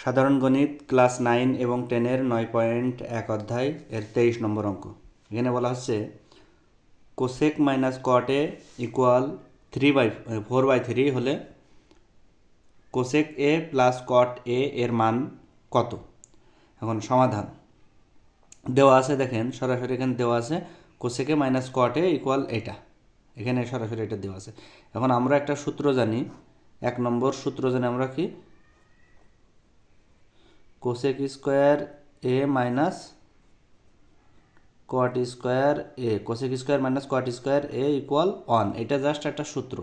সাধারণ গণিত ক্লাস 9 এবং 10-এর 9.1 অধ্যায় এর 23 নম্বর অঙ্ক। এখানে বলা হচ্ছে cosec minus cot A equal 4/3 হলে কোসেক এ প্লাস কট এ এর মান কত। এখন সমাধান দেওয়া আছে, দেখেন সরাসরি এখানে দেওয়া আছে cosec minus cot A equal এটা, এখানে সরাসরি এটা দেওয়া আছে। এখন আমরা একটা সূত্র জানি, 1 নম্বর সূত্র জানি আমরা কি, cosec square A minus cot square A, cosec square minus cot square A equal 1, এটা জাস্ট একটা সূত্র।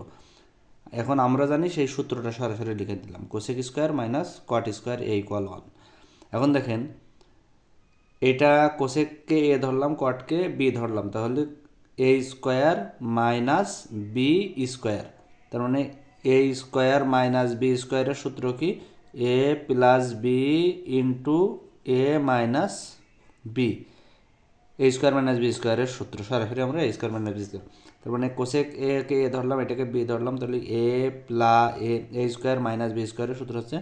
এখন আমরা জানি সেই সূত্রটা সরাসরি লিখে দিলাম, cosec square minus cot square A equal 1। এখন দেখেন এটা কোসেককে এ ধরলাম, কটকে বি ধরলাম, তাহলে এ স্কোয়ার মাইনাস বি স্কোয়ার, তার মানে এ স্কোয়ার মাইনাস বি স্কোয়ারের সূত্র কি, এ প্লাস বি ইন্টু এ মাইনাস বি, এ স্কোয়ার মাইনাস বি স্কোয়ারের সূত্র সরাসরি আমরা এ স্কোয়ার মাইনাস বি স্কোয়ার। তার মানে কোসেক এ কে এ ধরলাম, এটাকে বি ধরলাম, তাহলে এ স্কোয়ার মাইনাস বি স্কোয়ারের সূত্র হচ্ছে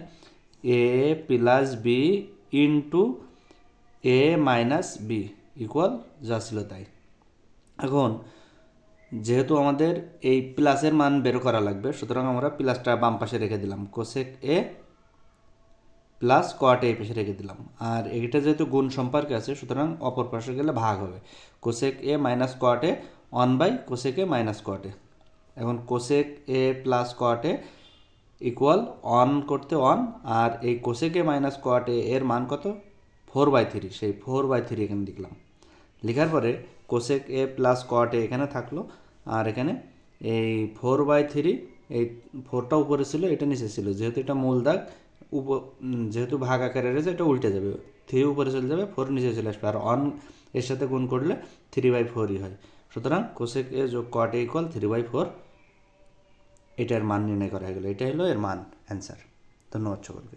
এ প্লাস বি ইন্টু এ মাইনাস বি ইকুয়াল যা ছিল তাই। এখন যেহেতু আমাদের এই প্লাসের মান বের করা লাগবে, সুতরাং আমরা প্লাসটা বাম পাশে রেখে দিলাম, কোসেক এ প্লাস কট এ পাশে রেখে দিলাম। আর এটা যেহেতু গুণ সম্পর্কে আছে, সুতরাং অপর পাশে গেলে ভাগ হবে, cosec A minus cot A 1 by cosec A minus cot A. এখন cosec A plus cot A equal 1 করতে 1, আর এই কোসেক এ মাইনাস কট এ এর মান কত, 4/3, সেই 4/3 এখানে লিখলাম। লেখার পরে কোসেক এ প্লাস কট এ এখানে থাকলো, আর এখানে এই 4/3, এই 4টা উপরে ছিল, এটা নিচে ছিল, যেহেতু এটা মূল দাগ, যেহেতু ভাগ আকারে রয়েছে, এটা উল্টে যাবে, 3 উপরে চলে যাবে, 4 নিচে চলে আসবে, আর 1 এর সাথে গুণ করলে 3/4ই হয়। সুতরাং কোসেক এ যোগ কট এ ইকুয়াল 3/4, এটার মান নির্ণয় করা হয়ে গেল। এটা হলো এর মান, অ্যান্সার। ধন্যবাদ সকলকে।